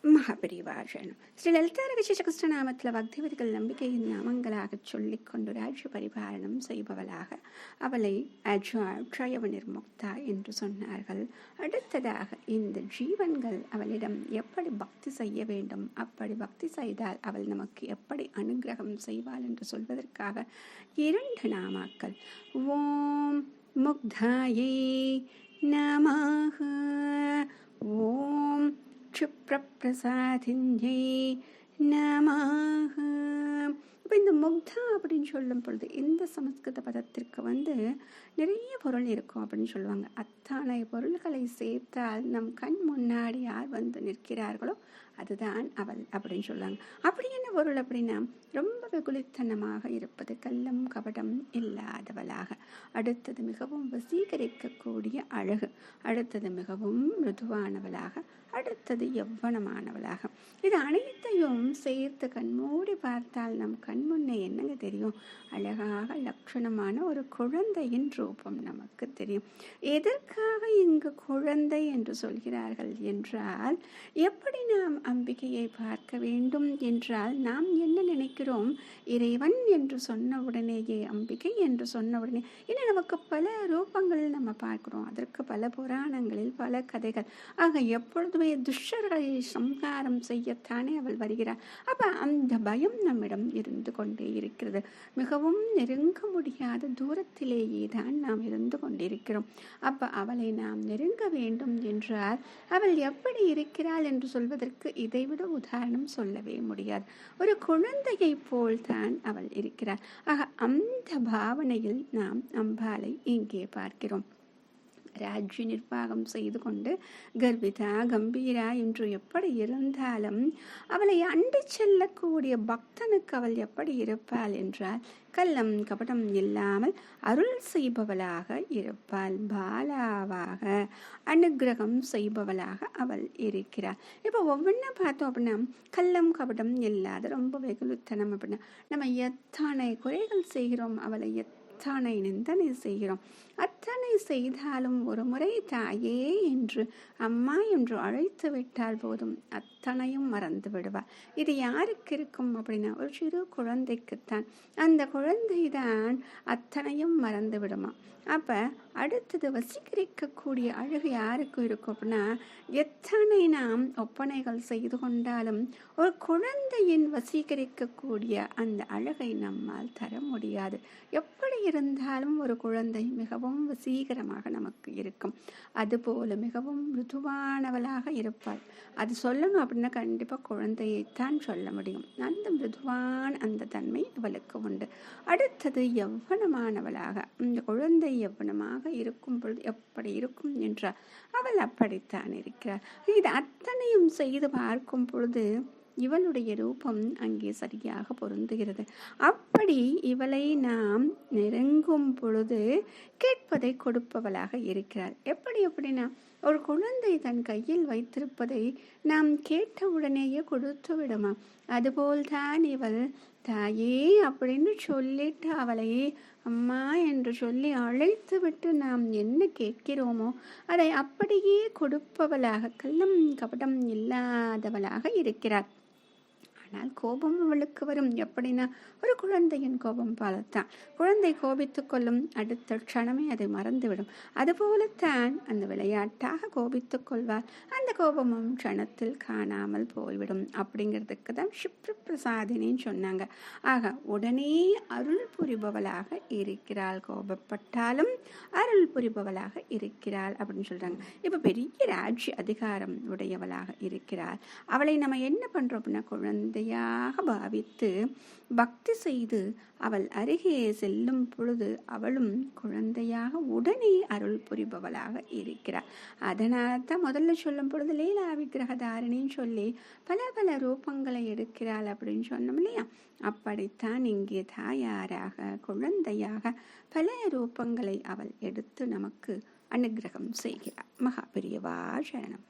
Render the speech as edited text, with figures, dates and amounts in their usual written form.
மகாபெரிவாழனும் ஸ்ரீ லலிதார விசேஷ கிருஷ்ணநாமத்தில் பக்திவதிகள் நம்பிக்கையின் நாமங்களாகச் சொல்லிக்கொண்டு ராஜ்ய பரிபாலனம் செய்பவளாக அவளை அஜ்வ நிர்முக்தா என்று சொன்னார்கள். அடுத்ததாக இந்த ஜீவன்கள் அவளிடம் எப்படி பக்தி செய்ய வேண்டும், அப்படி பக்தி செய்தால் அவள் நமக்கு எப்படி அனுகிரகம் செய்வாள் என்று சொல்வதற்காக 2 நாமாக்கள். ஓம் முக்தாயே நமஹ, ஓம் க்ஷிப்ரப்ரசாதின்யை நமஹ. இப்போ இந்த முக்தா அப்படின்னு சொல்லும் பொழுது இந்த சமஸ்கிருத பதத்திற்கு நிறைய பொருள் இருக்கும் அப்படின்னு சொல்லுவாங்க. அத்தனை பொருள்களை சேர்த்தால் நம் கண் முன்னாடி யார் நிற்கிறார்களோ அதுதான் அவள் அப்படின்னு சொல்லுவாங்க. அப்படி என்ன பொருள் அப்படின்னா, ரொம்ப வெகுளித்தனமாக இருப்பது, கள்ளம் கபடம் இல்லாதவளாக, அடுத்தது மிகவும் வசீகரிக்கக்கூடிய அழகு, அடுத்தது மிகவும் மிருதுவானவளாக, அடுத்தது யௌவனமானவளாக. இது அனைத்தையும் சேர்த்து கண்மூடி பார்த்தால் நம் கண் முன்னே என்னங்க தெரியும்? அழகாக லட்சணமான ஒரு குழந்தையின் ரூபம் நமக்கு தெரியும். எதற்காக இங்கு குழந்தை என்று சொல்கிறார்கள் என்றால், எப்படி நாம் அம்பிகையை பார்க்க வேண்டும் என்றால், நாம் என்ன நினைக்கிறோம், இறைவன் என்று சொன்ன உடனேயே, அம்பிகை என்று சொன்ன உடனே இன்னும் நமக்கு பல ரூபங்கள் நம்ம பார்க்கிறோம். அதற்கு பல புராணங்களில் பல கதைகள். ஆக எப்பொழுதுமே துஷ்டர்களை சம்ஹாரம் செய்யத்தானே அவள் வருகிறாள். அப்ப அந்த பயம் நம்மிடம் இருந்து கொண்டே இருக்கிறது. மிகவும் நெருங்க முடியாத தூரத்திலேயே தான் நாம் இருந்து கொண்டிருக்கிறோம். அப்ப அவளை நாம் நெருங்க வேண்டும் என்றால் அவள் எப்படி இருக்கிறாள் என்று சொல்வதற்கு இதைவிட உதாரணம் சொல்லவே முடியாது. ஒரு குழந்தையை போல்தான் அவள் இருக்கிறாள். ஆக அந்த பாவனையில் நாம் அம்பாளை இங்கே பார்க்கிறோம். ராஜ்ய நிர்வாகம் செய்து கொண்டு கர்ப்பிதா கம்பீரா என்று எப்படி இருந்தாலும் அவளை அண்டி செல்லக்கூடிய பக்தனுக்கு அவள் எப்படி இருப்பாள் என்றால், கள்ளம் கபடம் இல்லாமல் அருள் செய்பவளாக இருப்பாள். பாலாவாக அனுகிரகம் செய்பவளாக அவள் இருக்கிறாள். இப்போ ஒவ்வொன்றா பார்த்தோம் அப்படின்னா, கள்ளம் கபடம் இல்லாத ரொம்ப வெகுளித்தனம் அப்படின்னா நம்ம எத்தனை குறைகள் செய்கிறோம், அவளை அத்தனை நிந்தனை செய்கிறோம். அத்தனை செய்தாலும் ஒரு முறை தாயே என்று அம்மா என்று அழைத்து விட்டால் போதும் அத்தனையும் மறந்து விடுவாள். இது யாருக்கு இருக்கும் அப்படின்னா, ஒரு சிறு குழந்தைக்குத்தான். அந்த குழந்தை தான் அத்தனையும் மறந்து விடுமா. அப்ப அடுத்தது வசீகரிக்கக்கூடிய அழகு யாருக்கு இருக்கும் அப்படின்னா, எத்தனை நாம் ஒப்பனைகள் செய்து கொண்டாலும் ஒரு குழந்தையின் வசீகரிக்கக்கூடிய அந்த அழகை நம்மால் தர முடியாது. எப்படி இருந்தாலும் ஒரு குழந்தை மிகவும் வசீகரமாக நமக்கு இருக்கும். அதுபோல மிகவும் மிருதுவானவளாக இருப்பாள். அது சொல்லணும் அப்படின்னா கண்டிப்பா குழந்தையைத்தான் சொல்ல முடியும். அந்த மிருதுவான அந்த தன்மை இவளுக்கு உண்டு. அடுத்தது யௌவனமானவளாக, இந்த குழந்தை யௌவனமாக இருக்கும் பொழுது எப்படி இருக்கும் என்றால் அவள் அப்படித்தான் இருக்கிறாள். இது அத்தனையும் செய்து பார்க்கும் பொழுது இவளுடைய ரூபம் அங்கே சரியாக பொருந்துகிறது. அப்படி இவளை நாம் நெருங்கும் பொழுது கேட்பதை கொடுப்பவளாக இருக்கிறாள். எப்படி அப்படின்னா, ஒரு குழந்தை தன் கையில் வைத்திருப்பதை நாம் கேட்டவுடனேயே கொடுத்து விடுமா. அதுபோல்தான் இவள் தாயே அப்படின்னு சொல்லிட்டு அவளை அம்மா என்று சொல்லி அழைத்து விட்டு நாம் என்ன கேட்கிறோமோ அதை அப்படியே கொடுப்பவளாக, கள்ளம் கபடம் இல்லாதவளாக இருக்கிறார். ஆனால் கோபம் அவளுக்கு வரும். எப்படின்னா, ஒரு குழந்தையின் கோபம் போலத்தான். குழந்தை கோபித்து கொள்ளும், அடுத்த க்ஷணமே அதை மறந்துவிடும். அதுபோலத்தான் அந்த விளையாட்டாக கோபித்துக் கொள்வார். அந்த கோபமும் க்ஷணத்தில் காணாமல் போய்விடும். அப்படிங்கிறதுக்கு தான் க்ஷிப்ரப்ரசாதினின்னு சொன்னாங்க. ஆக உடனே அருள் புரிபவளாக இருக்கிறாள். கோபப்பட்டாலும் அருள் புரிபவளாக இருக்கிறாள் அப்படின்னு சொல்றாங்க. இப்ப பெரிய ராஜ்ய அதிகாரம் உடையவளாக இருக்கிறாள். அவளை நம்ம என்ன பண்றோம் அப்படின்னா, குழந்தையாக பாவித்து பக்தி செய்து அவள் அருகே செல்லும் பொழுது அவளும் குழந்தையாக உடனே அருள் புரிபவளாக இருக்கிறாள். அதனால தான் முதல்ல சொல்லும் பொழுது லீலா விக்கிரகதாரிணின்னு சொல்லி பல பல ரூபங்களை எடுக்கிறாள் அப்படின்னு சொன்னோம் இல்லையா. அப்படித்தான் இங்கே தாயாராக குழந்தையாக பல ரூபங்களை அவள் எடுத்து நமக்கு அனுகிரகம் செய்கிறாள். மகாபெரியவா சரணம்.